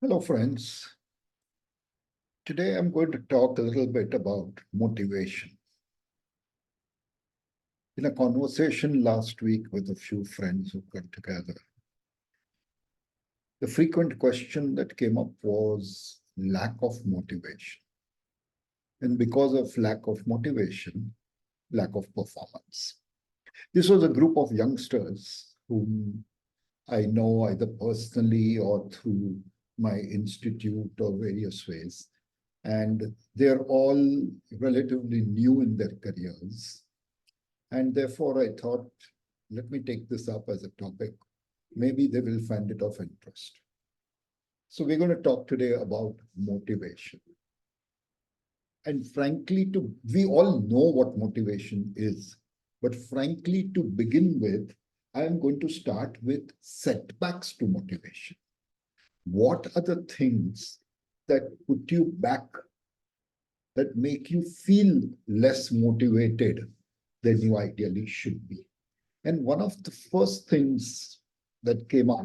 Hello, friends. Today I'm going to talk a little bit about motivation. In a conversation last week with a few friends who got together, the frequent question that came up was lack of motivation. And because of lack of motivation, lack of performance. This was a group of youngsters whom I know either personally or through my institute or various ways. And they're all relatively new in their careers. And therefore, I thought, let me take this up as a topic. Maybe they will find it of interest. So we're going to talk today about motivation. And frankly, we all know what motivation is. But frankly, to begin with, I am going to start with setbacks to motivation. What are the things that put you back, that make you feel less motivated than you ideally should be? And one of the first things that came up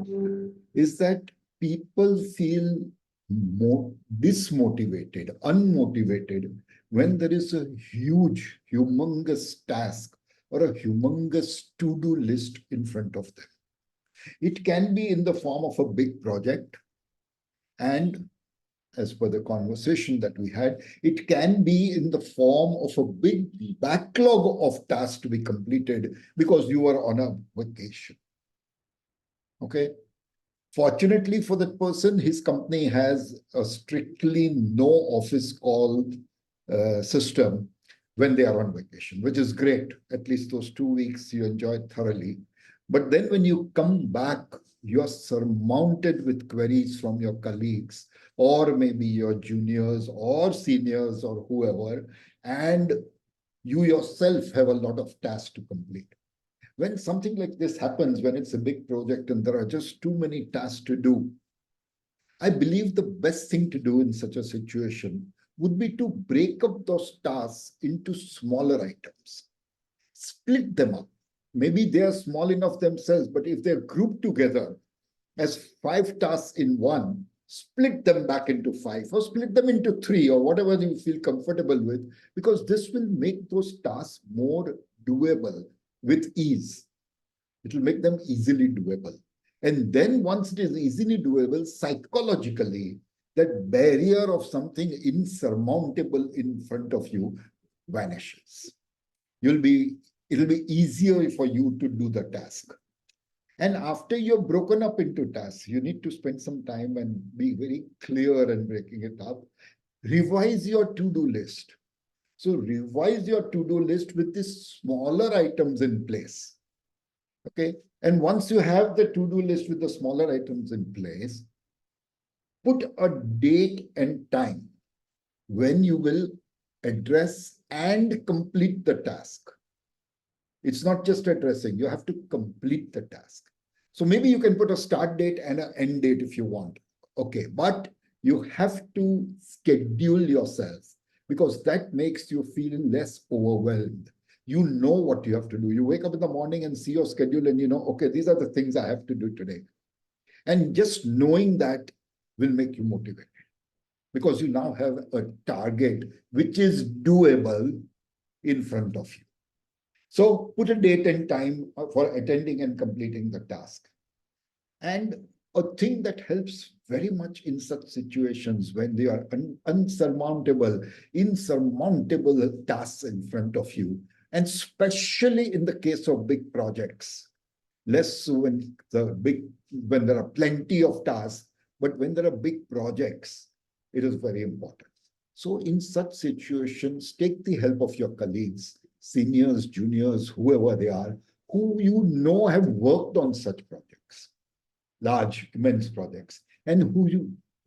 is that people feel more dismotivated, unmotivated when there is a huge, humongous task or a humongous to-do list in front of them. It can be in the form of a big project, and as per the conversation that we had, it can be in the form of a big backlog of tasks to be completed because you are on a vacation. Okay. Fortunately for that person, his company has a strictly no office call system when they are on vacation, which is great. At least those 2 weeks you enjoy thoroughly. But then when you come back, you're surmounted with queries from your colleagues, or maybe your juniors or seniors or whoever, and you yourself have a lot of tasks to complete. When something like this happens, when it's a big project and there are just too many tasks to do, I believe the best thing to do in such a situation would be to break up those tasks into smaller items, split them up. Maybe they are small enough themselves, but if they're grouped together as 5 tasks in one, split them back into 5 or split them into 3 or whatever you feel comfortable with, because this will make those tasks more doable with ease. It will make them easily doable. And then once it is easily doable, psychologically, that barrier of something insurmountable in front of you vanishes. It'll be easier for you to do the task. And after you're broken up into tasks, you need to spend some time and be very clear in breaking it up. Revise your to-do list. So revise your to-do list with these smaller items in place. Okay. And once you have the to-do list with the smaller items in place, put a date and time when you will address and complete the task. It's not just addressing, you have to complete the task. So maybe you can put a start date and an end date if you want. Okay, but you have to schedule yourself, because that makes you feel less overwhelmed. You know what you have to do. You wake up in the morning and see your schedule and you know, okay, these are the things I have to do today. And just knowing that will make you motivated, because you now have a target which is doable in front of you. So put a date and time for attending and completing the task. And a thing that helps very much in such situations when they are insurmountable tasks in front of you, and especially in the case of big projects, less so when there are plenty of tasks, but when there are big projects, it is very important. So in such situations, take the help of your colleagues, seniors, juniors, whoever they are, who you know have worked on such projects, large, immense projects, and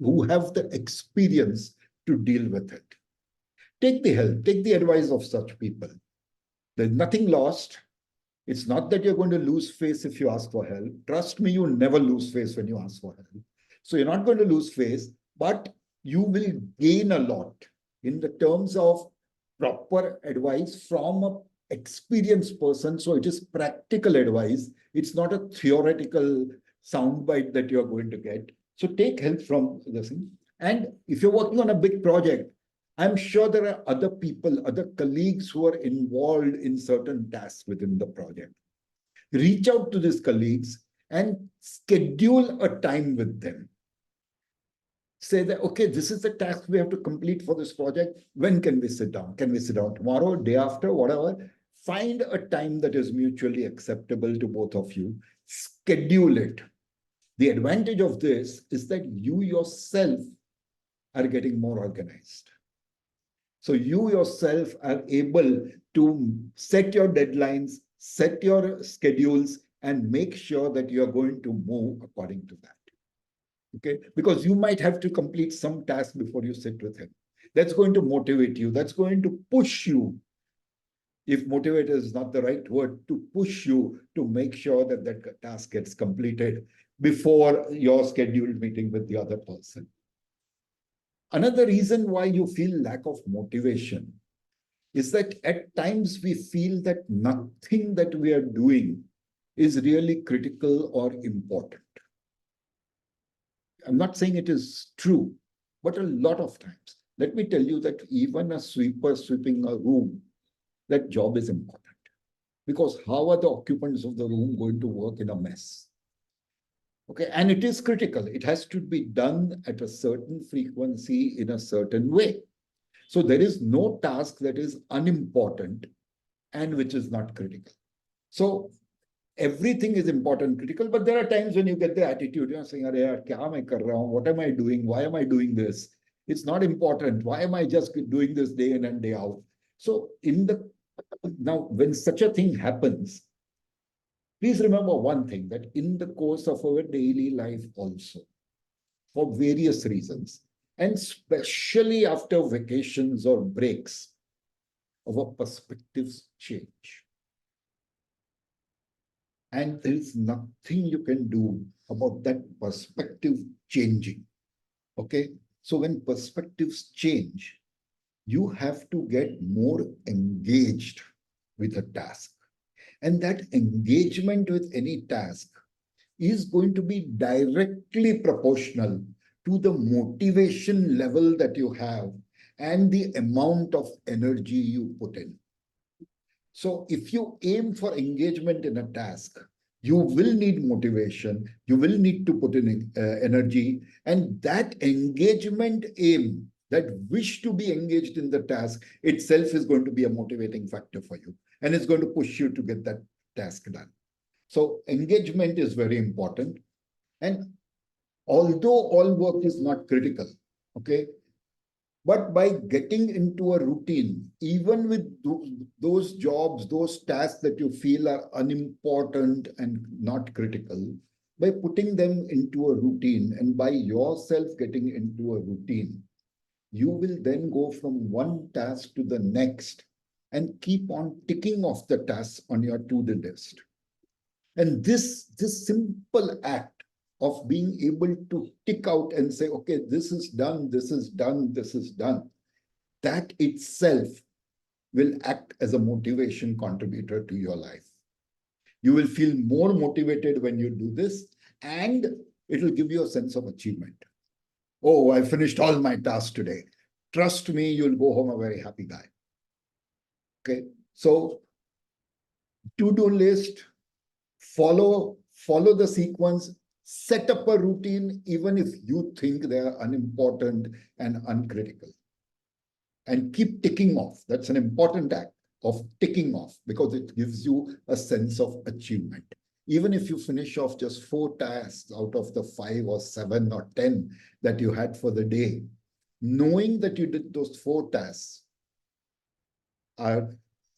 who have the experience to deal with it. Take the help, take the advice of such people. There's nothing lost. It's not that you're going to lose face if you ask for help. Trust me, you never lose face when you ask for help. So you're not going to lose face, but you will gain a lot in the terms of proper advice from an experienced person. So it is practical advice. It's not a theoretical soundbite that you're going to get. So take help from this thing. And if you're working on a big project, I'm sure there are other people, other colleagues who are involved in certain tasks within the project. Reach out to these colleagues and schedule a time with them. Say that, okay, this is the task we have to complete for this project. When can we sit down? Can we sit down tomorrow, day after, whatever? Find a time that is mutually acceptable to both of you. Schedule it. The advantage of this is that you yourself are getting more organized. So you yourself are able to set your deadlines, set your schedules, and make sure that you are going to move according to that. Okay, because you might have to complete some task before you sit with him. That's going to motivate you. That's going to push you. If motivate is not the right word, to push you to make sure that that task gets completed before your scheduled meeting with the other person. Another reason why you feel lack of motivation is that at times we feel that nothing that we are doing is really critical or important. I'm not saying it is true, but a lot of times, let me tell you that even a sweeper sweeping a room, that job is important. Because how are the occupants of the room going to work in a mess? Okay, and it is critical. It has to be done at a certain frequency in a certain way. So there is no task that is unimportant and which is not critical. So everything is important, critical, but there are times when you get the attitude, you're saying, what am I doing? Why am I doing this? It's not important. Why am I just doing this day in and day out? So now when such a thing happens, please remember one thing, that in the course of our daily life also, for various reasons, and especially after vacations or breaks, our perspectives change. And there is nothing you can do about that perspective changing. Okay? So when perspectives change, you have to get more engaged with a task. And that engagement with any task is going to be directly proportional to the motivation level that you have and the amount of energy you put in. So if you aim for engagement in a task, you will need motivation, you will need to put in energy, and that engagement aim, that wish to be engaged in the task itself is going to be a motivating factor for you, and it's going to push you to get that task done. So engagement is very important. And although all work is not critical, okay, but by getting into a routine, even with those jobs, those tasks that you feel are unimportant and not critical, by putting them into a routine and by yourself getting into a routine, you will then go from one task to the next and keep on ticking off the tasks on your to-do list. And this simple act of being able to tick out and say, okay, this is done, this is done, this is done, that itself will act as a motivation contributor to your life. You will feel more motivated when you do this, and it will give you a sense of achievement. Oh, I finished all my tasks today. Trust me, you'll go home a very happy guy. Okay, so to-do list, follow the sequence, set up a routine, even if you think they are unimportant and uncritical. And keep ticking off. That's an important act of ticking off, because it gives you a sense of achievement. Even if you finish off just 4 tasks out of the 5 or 7 or 10 that you had for the day, knowing that you did those 4 tasks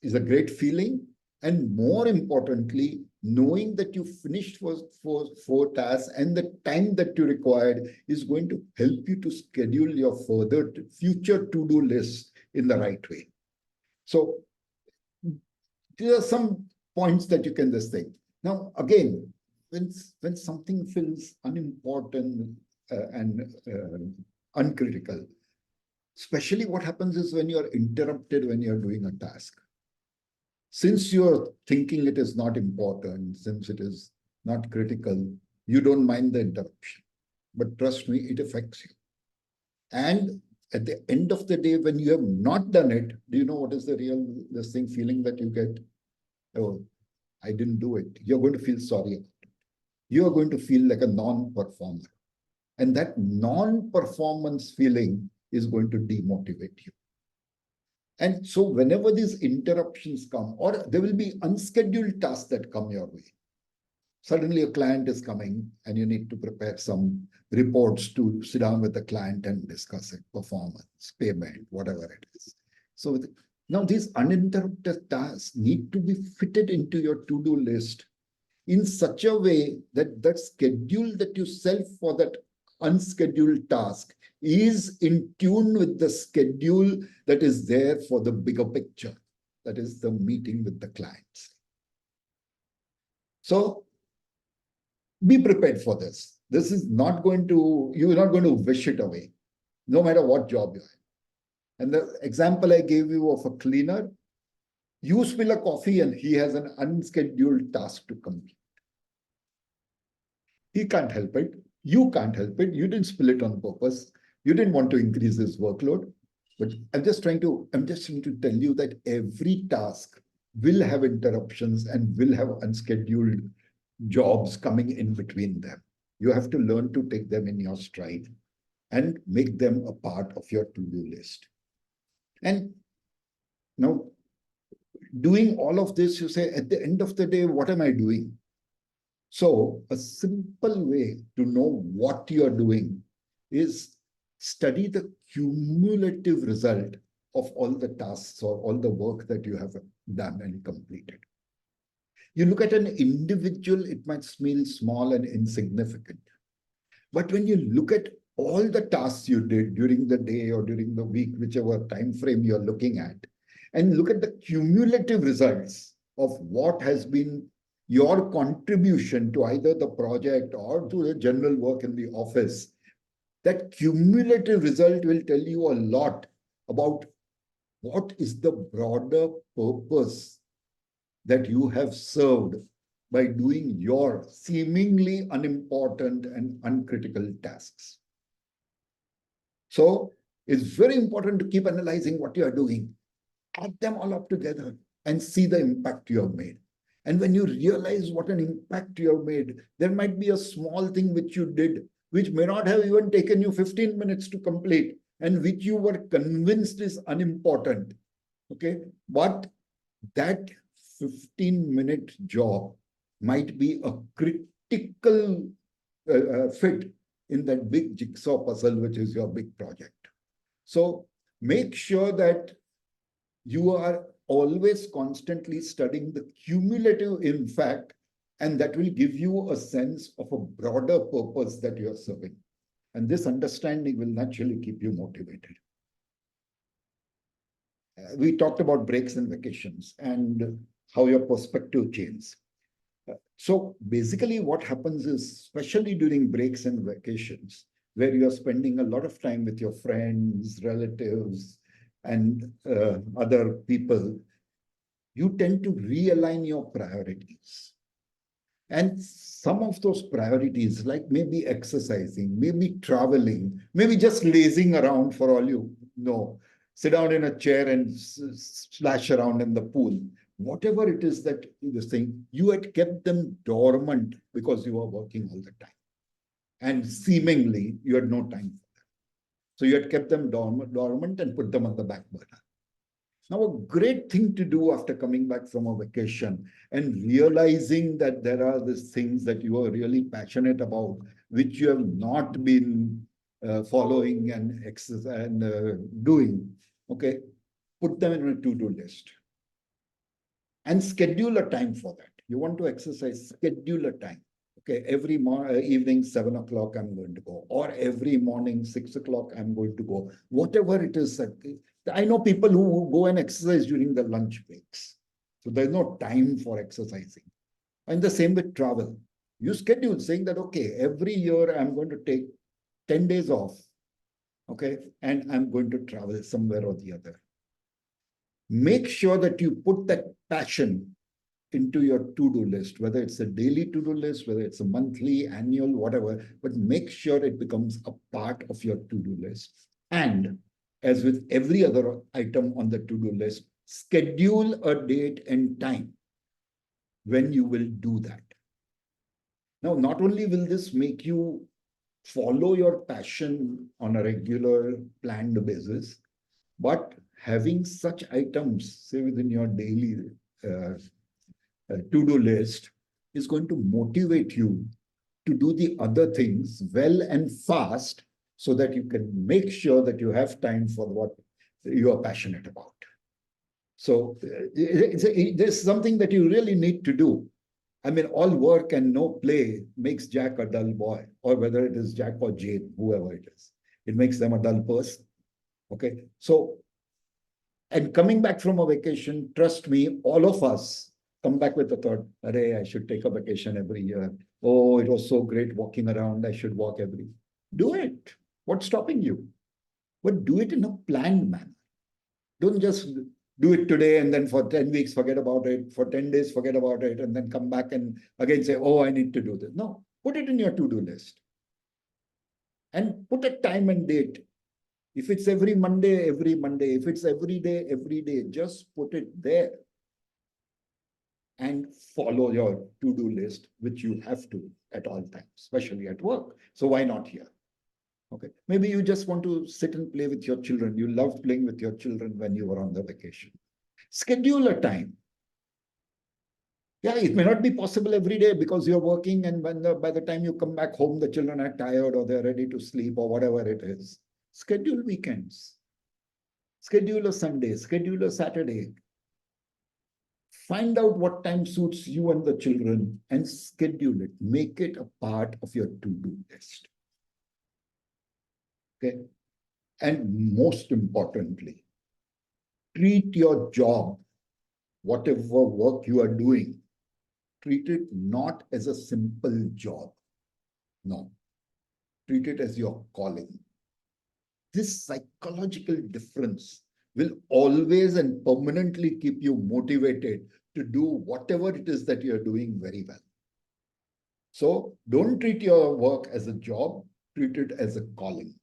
is a great feeling. And more importantly, knowing that you finished for 4 tasks and the time that you required is going to help you to schedule your future to-do lists in the right way. So there are some points that you can just think. Now, again, when something feels unimportant and uncritical, especially what happens is when you're interrupted when you're doing a task. Since you're thinking it is not important, since it is not critical, you don't mind the interruption. but trust me, it affects you. And at the end of the day, when you have not done it, do you know what is the real this thing feeling that you get? Oh, I didn't do it. You're going to feel sorry about it. You are going to feel like a non-performer. And that non-performance feeling is going to demotivate you. And so whenever these interruptions come, or there will be unscheduled tasks that come your way. Suddenly a client is coming and you need to prepare some reports to sit down with the client and discuss it, performance, payment, whatever it is. So now these uninterrupted tasks need to be fitted into your to-do list in such a way that that schedule that you set for that unscheduled task is in tune with the schedule that is there for the bigger picture, that is the meeting with the clients. So be prepared for this. This is not going to, you're not going to wish it away, no matter what job you're in. And the example I gave you of a cleaner, you spill a coffee and he has an unscheduled task to complete. He can't help it. You can't help it. You didn't spill it on purpose. You didn't want to increase his workload. But I'm just trying to tell you that every task will have interruptions and will have unscheduled jobs coming in between them. You have to learn to take them in your stride and make them a part of your to-do list. And now, doing all of this, you say, at the end of the day, what am I doing? So a simple way to know what you're doing is study the cumulative result of all the tasks or all the work that you have done and completed. You look at an individual, it might seem small and insignificant. But when you look at all the tasks you did during the day or during the week, whichever time frame you're looking at, and look at the cumulative results of what has been your contribution to either the project or to the general work in the office, that cumulative result will tell you a lot about what is the broader purpose that you have served by doing your seemingly unimportant and uncritical tasks. So it's very important to keep analyzing what you are doing, add them all up together and see the impact you have made. And when you realize what an impact you have made, there might be a small thing which you did, which may not have even taken you 15 minutes to complete, and which you were convinced is unimportant. Okay, but that 15-minute job might be a critical fit in that big jigsaw puzzle, which is your big project. So make sure that you are always constantly studying the cumulative impact, and that will give you a sense of a broader purpose that you are serving. And this understanding will naturally keep you motivated. We talked about breaks and vacations and how your perspective changes. So basically what happens is, especially during breaks and vacations, where you are spending a lot of time with your friends, relatives, and other people, you tend to realign your priorities. And some of those priorities, like maybe exercising, maybe traveling, maybe just lazing around for all you know, sit down in a chair and splash around in the pool. Whatever it is that you're saying, you had kept them dormant because you were working all the time. And seemingly, you had no time for them. So you had kept them dormant and put them on the back burner. Now, a great thing to do after coming back from a vacation and realizing that there are these things that you are really passionate about, which you have not been following and doing, okay, put them in a to-do list and schedule a time for that. You want to exercise, schedule a time. Okay, every evening, 7 o'clock, I'm going to go, or every morning, 6 o'clock, I'm going to go. Whatever it is, I know people who go and exercise during the lunch breaks. So there's no time for exercising. And the same with travel. You schedule saying that, okay, every year I'm going to take 10 days off. Okay, and I'm going to travel somewhere or the other. Make sure that you put that passion into your to-do list, whether it's a daily to-do list, whether it's a monthly, annual, whatever, but make sure it becomes a part of your to-do list. And as with every other item on the to-do list, schedule a date and time when you will do that. Now, not only will this make you follow your passion on a regular planned basis, but having such items, say within your daily to-do list, is going to motivate you to do the other things well and fast so that you can make sure that you have time for what you are passionate about. So there's something that you really need to do. I mean, all work and no play makes Jack a dull boy, or whether it is Jack or Jane, whoever it is, it makes them a dull person. Okay. So, and coming back from a vacation, trust me, all of us come back with the thought, "Arey, I should take a vacation every year. Oh, it was so great walking around. I should walk every." Do it. What's stopping you? But do it in a planned manner. Don't just do it today and then for 10 weeks forget about it, for 10 days forget about it, and then come back and again say, "Oh, I need to do this." No, put it in your to-do list and put a time and date. If it's every Monday, every Monday. If it's every day, just put it there and follow your to-do list, which you have to at all times, especially at work. So why not here? Okay. Maybe you just want to sit and play with your children. You loved playing with your children when you were on the vacation. Schedule a time. Yeah, it may not be possible every day because you're working, and by the time you come back home, the children are tired or they're ready to sleep or whatever it is. Schedule weekends. Schedule a Sunday. Schedule a Saturday. Find out what time suits you and the children and schedule it. Make it a part of your to-do list. Okay. And most importantly, treat your job, whatever work you are doing, treat it not as a simple job. No. Treat it as your calling. This psychological difference will always and permanently keep you motivated to do whatever it is that you're doing very well. So don't treat your work as a job, treat it as a calling.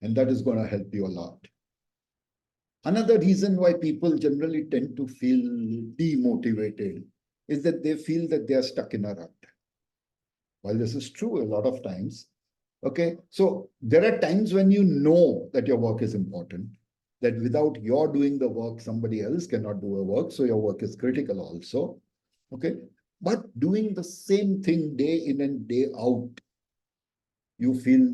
And that is going to help you a lot. Another reason why people generally tend to feel demotivated is that they feel that they are stuck in a rut. While this is true a lot of times, okay, so there are times when you know that your work is important, that without your doing the work, somebody else cannot do a work, so your work is critical also, okay? But doing the same thing day in and day out, you feel,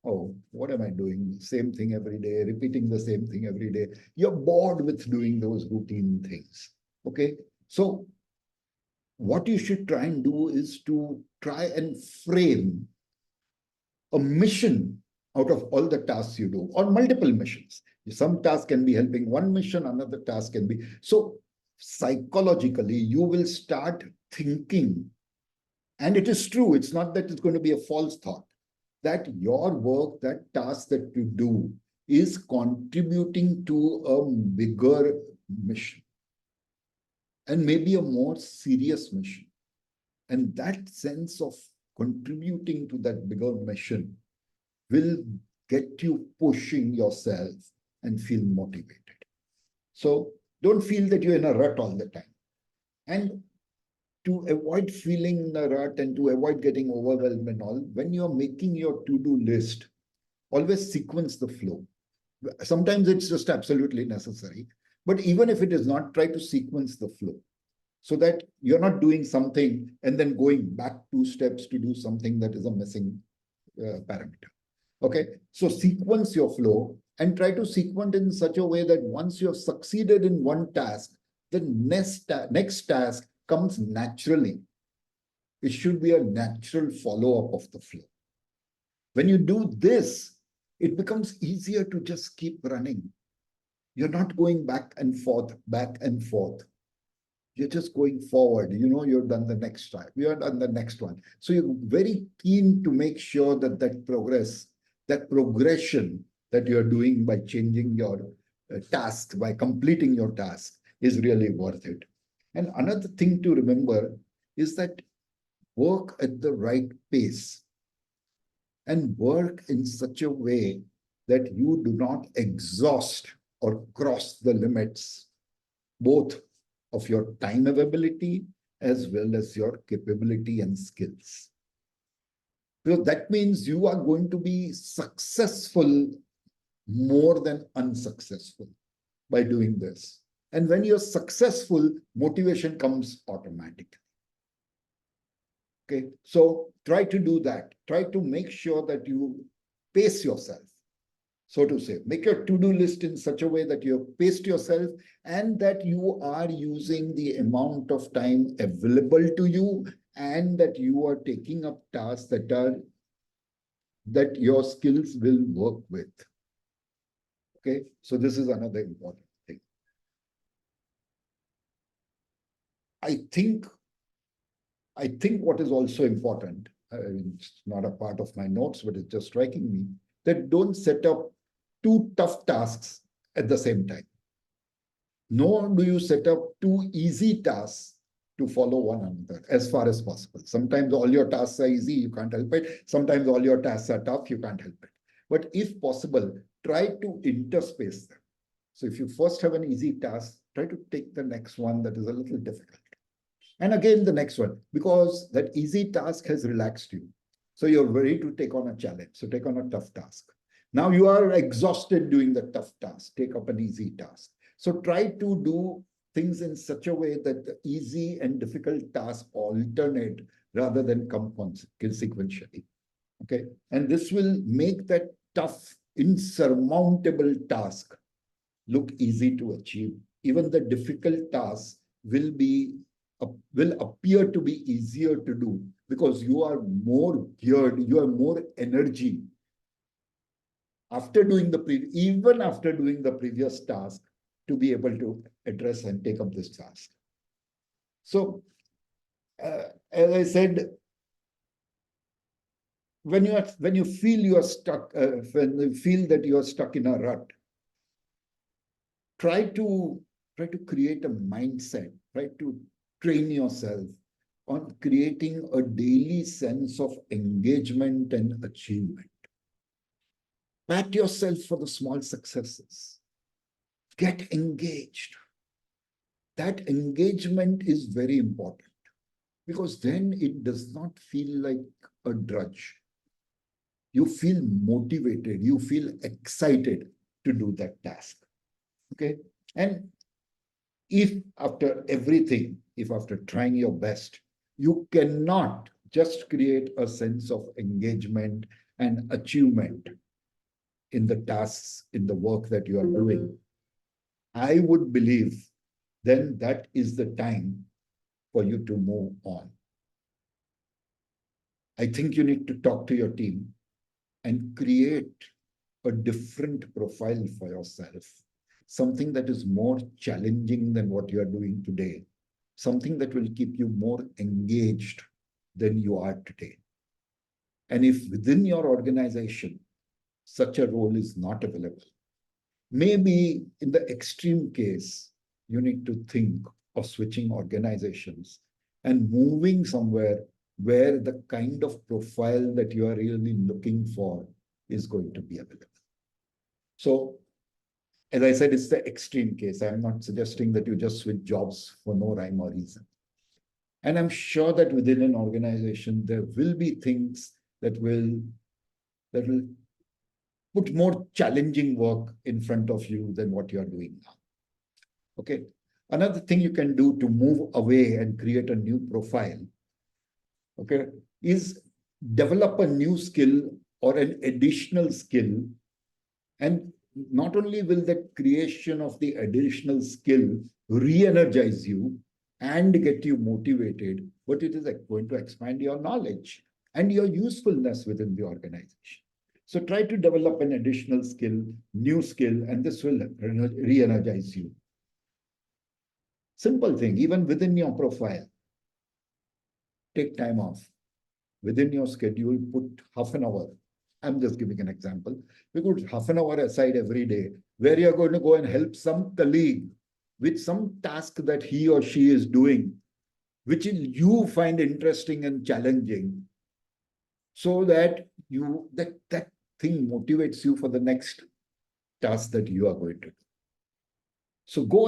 "Oh, what am I doing? Same thing every day, repeating the same thing every day." You're bored with doing those routine things, okay? So what you should try and do is to try and frame a mission out of all the tasks you do, or multiple missions. Some task can be helping one mission, another task can be. So psychologically, you will start thinking, and it is true, it's not that it's going to be a false thought, that your work, that task that you do is contributing to a bigger mission and maybe a more serious mission. And that sense of contributing to that bigger mission will get you pushing yourself and feel motivated. So don't feel that you're in a rut all the time. And to avoid feeling in a rut and to avoid getting overwhelmed and all, when you're making your to-do list, always sequence the flow. Sometimes it's just absolutely necessary. But even if it is not, try to sequence the flow so that you're not doing something and then going back 2 steps to do something that is a missing parameter. Okay, so sequence your flow and try to sequence in such a way that once you have succeeded in one task, the next task comes naturally. It should be a natural follow-up of the flow. When you do this, it becomes easier to just keep running. You're not going back and forth, back and forth. You're just going forward. You know, you've done the next time. You're done the next one. So you're very keen to make sure that that progress, that progression that you're doing by changing your task, by completing your task, is really worth it. And another thing to remember is that work at the right pace and work in such a way that you do not exhaust or cross the limits, both of your time availability as well as your capability and skills. Because that means you are going to be successful more than unsuccessful by doing this. And when you're successful, motivation comes automatically. Okay, so try to do that. Try to make sure that you pace yourself, so to say. Make your to-do list in such a way that you have paced yourself and that you are using the amount of time available to you and that you are taking up tasks that your skills will work with. Okay, so this is another important thing. I think what is also important, it's not a part of my notes, but it's just striking me, that don't set up two tough tasks at the same time. Nor do you set up two easy tasks to follow one another as far as possible. Sometimes all your tasks are easy, you can't help it. Sometimes all your tasks are tough, you can't help it. But if possible, try to interspace them. So if you first have an easy task, try to take the next one that is a little difficult. And again, the next one, because that easy task has relaxed you. So you're ready to take on a challenge. So take on a tough task. Now you are exhausted doing the tough task. Take up an easy task. So try to do things in such a way that the easy and difficult tasks alternate rather than come sequentially. Okay. And this will make that tough, insurmountable task look easy to achieve. Even the difficult tasks will appear to be easier to do because you are more geared, you have more energy after doing even after doing the previous task to be able to address and take up this task. So, as I said, when you feel you are stuck, when you feel that you are stuck in a rut, try to create a mindset, try to train yourself on creating a daily sense of engagement and achievement. Pat yourself for the small successes. Get engaged. That engagement is very important because then it does not feel like a drudge. You feel motivated, you feel excited to do that task. Okay. And if after everything, if after trying your best, you cannot just create a sense of engagement and achievement in the tasks, in the work that you are doing, I would believe then that is the time for you to move on. I think you need to talk to your team and create a different profile for yourself, something that is more challenging than what you are doing today, something that will keep you more engaged than you are today. And if within your organization, such a role is not available, maybe in the extreme case, you need to think of switching organizations and moving somewhere where the kind of profile that you are really looking for is going to be available. So, as I said, it's the extreme case. I'm not suggesting that you just switch jobs for no rhyme or reason. And I'm sure that within an organization, there will be things that will put more challenging work in front of you than what you are doing now. Okay. Another thing you can do to move away and create a new profile, okay, is develop a new skill or an additional skill. And not only will the creation of the additional skill re-energize you and get you motivated, but it is going to expand your knowledge and your usefulness within the organization. So try to develop an additional skill, new skill, and this will re-energize you. Simple thing, even within your profile, take time off. Within your schedule, put half an hour. I'm just giving an example. We put half an hour aside every day where you're going to go and help some colleague with some task that he or she is doing, which you find interesting and challenging, so that that thing motivates you for the next task that you are going to do. So go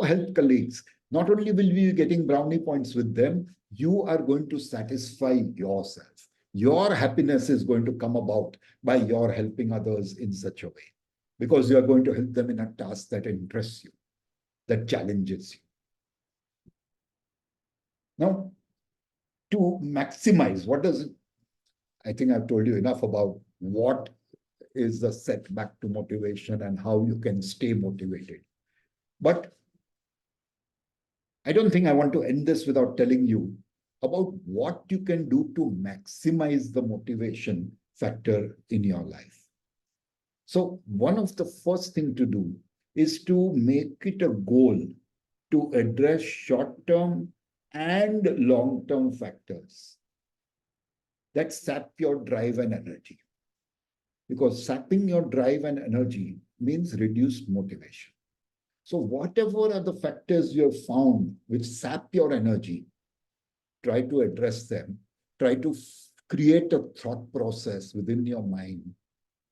help colleagues. Not only will you be getting brownie points with them, you are going to satisfy yourself. Your happiness is going to come about by your helping others in such a way, because you are going to help them in a task that interests you, that challenges you. Now, to maximize, what does it? I think I've told you enough about what is the setback to motivation and how you can stay motivated. But I don't think I want to end this without telling you about what you can do to maximize the motivation factor in your life. So one of the first thing to do is to make it a goal to address short-term and long-term factors that sap your drive and energy. Because sapping your drive and energy means reduced motivation. So whatever are the factors you have found which sap your energy, try to address them. Try to create a thought process within your mind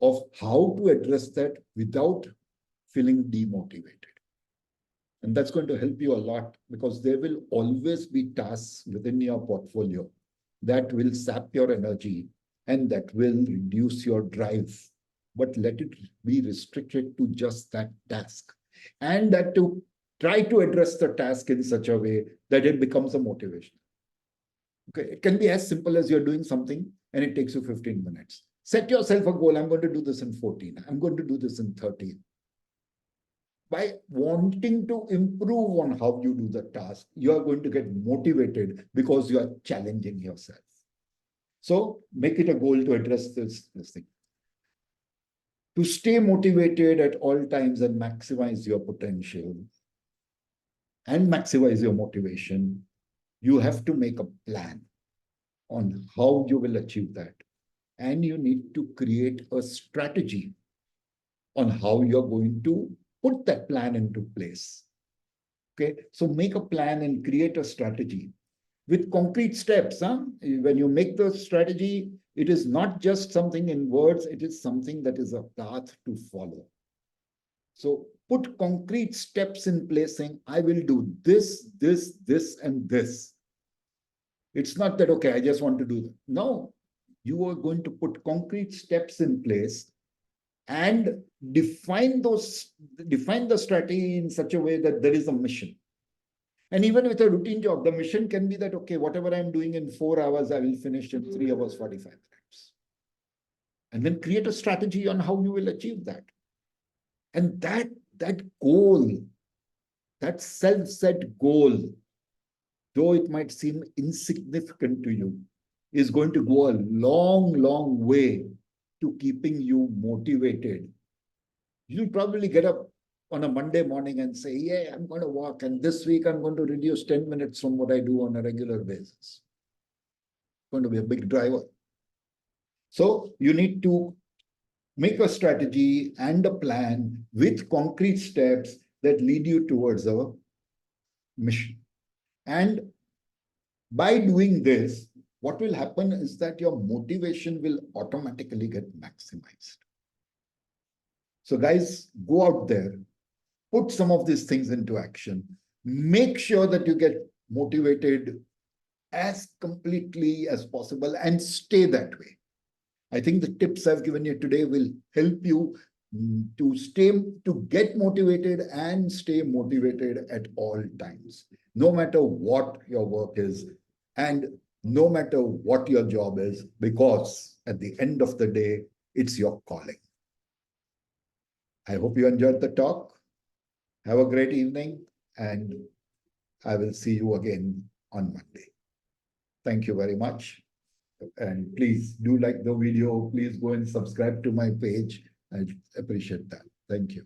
of how to address that without feeling demotivated. And that's going to help you a lot, because there will always be tasks within your portfolio that will sap your energy and that will reduce your drive. But let it be restricted to just that task. And that to try to address the task in such a way that it becomes a motivation. Okay, it can be as simple as you're doing something and it takes you 15 minutes. Set yourself a goal. I'm going to do this in 14. I'm going to do this in 13. By wanting to improve on how you do the task, you are going to get motivated because you are challenging yourself. So make it a goal to address this thing. To stay motivated at all times and maximize your potential and maximize your motivation, you have to make a plan on how you will achieve that. And you need to create a strategy on how you're going to put that plan into place. Okay, so make a plan and create a strategy with concrete steps. When you make the strategy, it is not just something in words, it is something that is a path to follow. So put concrete steps in place saying, I will do this, this, this, and this. It's not that, okay, I just want to do that. No, you are going to put concrete steps in place and define the strategy in such a way that there is a mission. And even with a routine job, the mission can be that, okay, whatever I'm doing in 4 hours, I will finish in 3 hours, 45 minutes. And then create a strategy on how you will achieve that. And that goal, that self-set goal, though it might seem insignificant to you, is going to go a long, long way to keeping you motivated. You'll probably get up on a Monday morning and say, yeah, I'm going to walk. And this week, I'm going to reduce 10 minutes from what I do on a regular basis. It's going to be a big driver. So you need to make a strategy and a plan with concrete steps that lead you towards a mission. And by doing this, what will happen is that your motivation will automatically get maximized. So guys, go out there, put some of these things into action. Make sure that you get motivated as completely as possible and stay that way. I think the tips I've given you today will help you to get motivated and stay motivated at all times, no matter what your work is and no matter what your job is, because at the end of the day, it's your calling. I hope you enjoyed the talk. Have a great evening, and I will see you again on Monday. Thank you very much. And please do like the video. Please go and subscribe to my page. I appreciate that. Thank you.